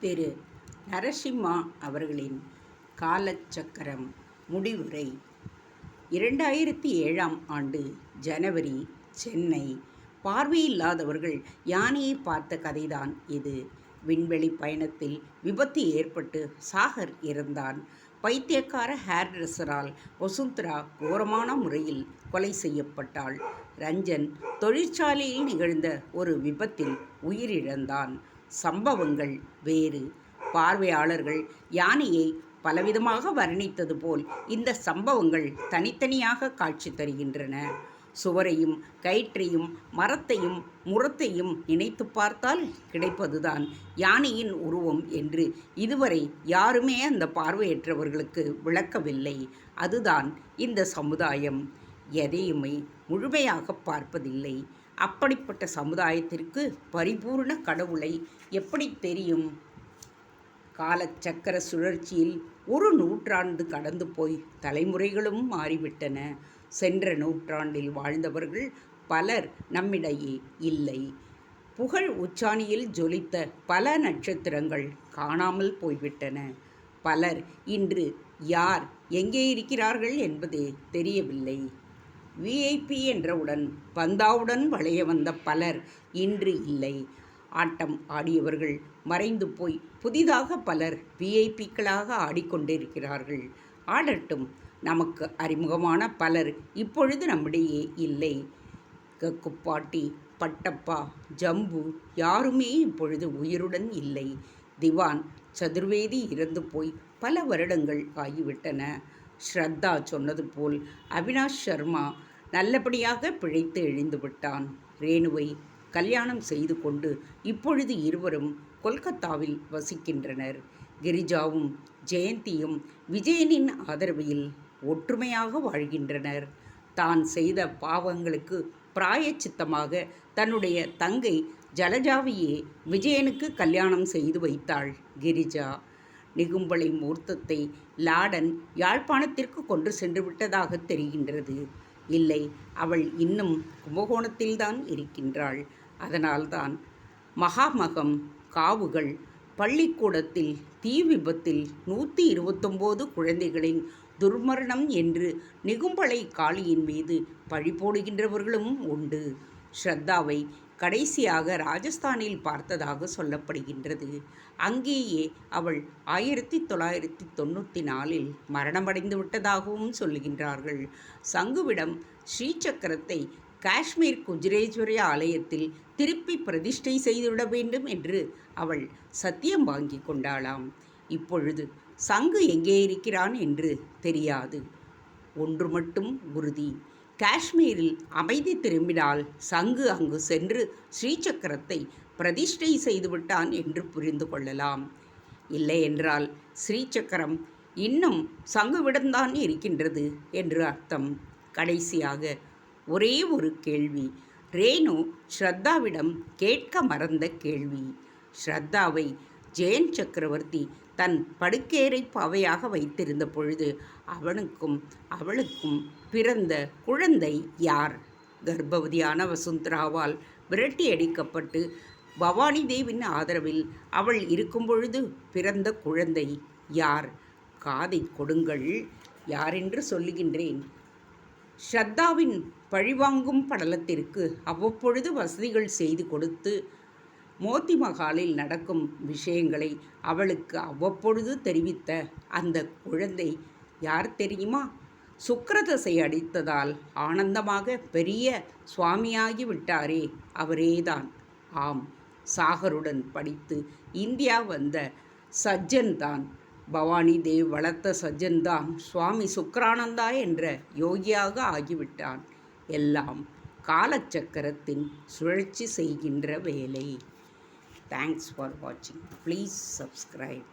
திரு நரசிம்மா அவர்களின் காலச்சக்கரம் முடிவுரை. 2007ஆம் ஆண்டு ஜனவரி, சென்னை. பார்வையில்லாதவர்கள் யானையை பார்த்த கதைதான் இது. விண்வெளி பயணத்தில் விபத்து ஏற்பட்டு சாகர் இறந்தான். பைத்தியக்கார ஹேர் ட்ரெஸ்ஸரால் வசுந்தரா கோரமான முறையில் கொலை செய்யப்பட்டாள். ரஞ்சன் தொழிற்சாலையில் நிகழ்ந்த ஒரு விபத்தில் உயிரிழந்தான். சம்பவங்கள் வேறு. பார்வையாளர்கள் யானையை பலவிதமாக வர்ணித்தது போல் இந்த சம்பவங்கள் தனித்தனியாக காட்சி தருகின்றன. சுவரையும் கயிற்றையும் மரத்தையும் முரத்தையும் நினைத்து பார்த்தால் கிடைப்பதுதான் யானையின் உருவம் என்று இதுவரை யாருமே அந்த பார்வையற்றவர்களுக்கு விளக்கவில்லை. அதுதான் இந்த சமுதாயம். எதையுமே முழுமையாக பார்ப்பதில்லை. அப்படிப்பட்ட சமுதாயத்திற்கு பரிபூர்ண கடவுளை எப்படி தெரியும்? காலச்சக்கர சுழற்சியில் ஒரு நூற்றாண்டு கடந்து போய் தலைமுறைகளும் மாறிவிட்டன. சென்ற நூற்றாண்டில் வாழ்ந்தவர்கள் பலர் நம்மிடையே இல்லை. புகழ் உச்சாணியில் ஜொலித்த பல நட்சத்திரங்கள் காணாமல் போய்விட்டன. பலர் இன்று யார் எங்கே இருக்கிறார்கள் என்பதே தெரியவில்லை. விஐபி என்றவுடன் பந்தாவுடன் வளைய வந்த பலர் இன்று இல்லை. ஆட்டம் ஆடியவர்கள் மறைந்து போய் புதிதாக பலர் விஐபிக்களாக ஆடிக்கொண்டிருக்கிறார்கள். ஆடட்டும். நமக்கு அறிமுகமான பலர் இப்பொழுது நம்மிடையே இல்லை. கக்குப்பாட்டி, பட்டப்பா, ஜம்பு யாருமே இப்பொழுது உயிருடன் இல்லை. திவான் சதுர்வேதி இறந்து போய் பல வருடங்கள் ஆகிவிட்டன. ஸ்ரத்தா சொன்னது போல் அவினாஷ் சர்மா நல்லபடியாக பிழைத்து எழுந்து விட்டான். ரேணுவை கல்யாணம் செய்து கொண்டு இப்பொழுது இருவரும் கொல்கத்தாவில் வசிக்கின்றனர். கிரிஜாவும் ஜெயந்தியும் விஜயனின் ஆதரவில் ஒற்றுமையாக வாழ்கின்றனர். தான் செய்த பாவங்களுக்கு பிராயச்சித்தமாக தன்னுடைய தங்கை ஜலஜாவையே விஜயனுக்கு கல்யாணம் செய்து வைத்தாள் கிரிஜா. நிகும்பளை மூர்த்தத்தை லாடன் யாழ்ப்பாணத்திற்கு கொண்டு சென்று விட்டதாக தெரிகின்றது. இல்லை, அவள் இன்னும் கும்பகோணத்தில்தான் இருக்கின்றாள். அதனால்தான் மகாமகம் காவுகள் பள்ளிக்கூடத்தில் தீ விபத்தில் 129 குழந்தைகளின் துர்மரணம் என்று நிகும்பளை காளியின் மீது பழி போடுகின்றவர்களும் உண்டு. ஸ்ரத்தாவை கடைசியாக ராஜஸ்தானில் பார்த்ததாக சொல்லப்படுகின்றது. அங்கேயே அவள் 1994இல் மரணமடைந்து விட்டதாகவும் சொல்லுகின்றார்கள். சங்குவிடம் ஸ்ரீசக்கரத்தை காஷ்மீர் குஜ்ரேஸ்வரி ஆலயத்தில் திருப்பி பிரதிஷ்டை செய்துவிட வேண்டும் என்று அவள் சத்தியம் வாங்கி கொண்டாளாம். இப்பொழுது சங்கு எங்கே இருக்கிறான் என்று தெரியாது. ஒன்று மட்டும் உறுதி, காஷ்மீரில் அமைதி திரும்பினால் சங்கு அங்கு சென்று ஸ்ரீசக்கரத்தை பிரதிஷ்டை செய்துவிட்டான் என்று புரிந்து கொள்ளலாம். இல்லையென்றால் ஸ்ரீசக்கரம் இன்னும் சங்குவிடம்தான் இருக்கின்றது என்று அர்த்தம். கடைசியாக ஒரே ஒரு கேள்வி, ரேணு ஸ்ரத்தாவிடம் கேட்க மறந்த கேள்வி. ஸ்ரத்தாவை ஜெயன் சக்கரவர்த்தி தன் படுக்கேரை பாவையாக வைத்திருந்த பொழுது அவனுக்கும் அவளுக்கும் பிறந்த குழந்தை யார்? கர்ப்பவதியான வசுந்தராவால் விரட்டி அடிக்கப்பட்டு பவானி தேவின் ஆதரவில் அவள் இருக்கும் பொழுது பிறந்த குழந்தை யார்? காதை கொடுங்கள், யாரென்று சொல்லுகின்றேன். ஸ்ரத்தாவின் பழிவாங்கும் படலத்திற்கு அவ்வப்பொழுது வசதிகள் செய்து கொடுத்து மோத்தி மகாலில் நடக்கும் விஷயங்களை அவளுக்கு அவ்வப்பொழுது தெரிவித்த அந்த குழந்தை யார் தெரியுமா? சுக்கிரதசை அடித்ததால் ஆனந்தமாக பெரிய சுவாமியாகி விட்டாரே, அவரேதான். ஆம், சாகருடன் படித்து இந்தியா வந்த சஜ்ஜன்தான். பவானி தேவ் வளர்த்த சஜ்ஜன்தான் சுவாமி சுக்கரானந்தா என்ற யோகியாக ஆகிவிட்டான். எல்லாம் காலச்சக்கரத்தின் சுழற்சி செய்கின்ற வேலை. Thanks for watching. Please subscribe.